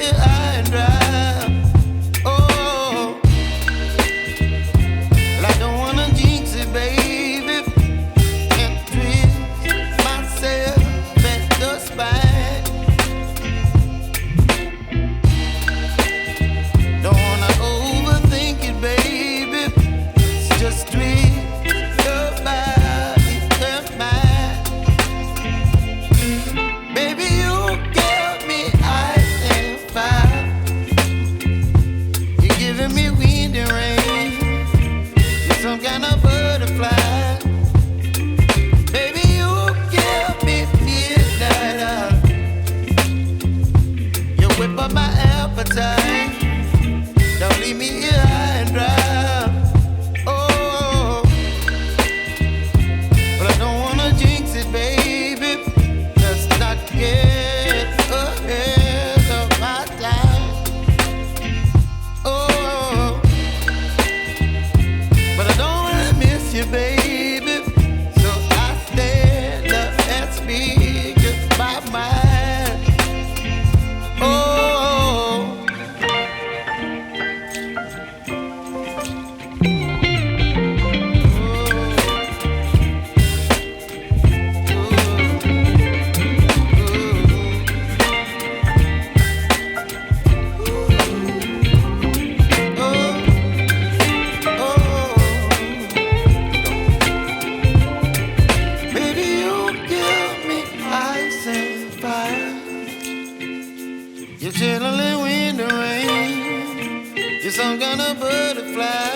here high and dry. Oh, well, I don't wanna jinx it, baby, and twist myself at the spine. Don't wanna overthink it, baby. It's just twist your body and mine. Baby, you give me ice and fire. You're giving me wind and rain. You're some kind of butterfly. Baby, you give me midnight oil. You whip up my appetite. Don't leave me here high and dry. Oh, but I don't wanna jinx it, baby. Let's not get ahead of my time. Oh, but I don't wanna miss you, baby. So I stand up and speak my mind. Oh. You're chilling in the rain. You're some kind of butterfly.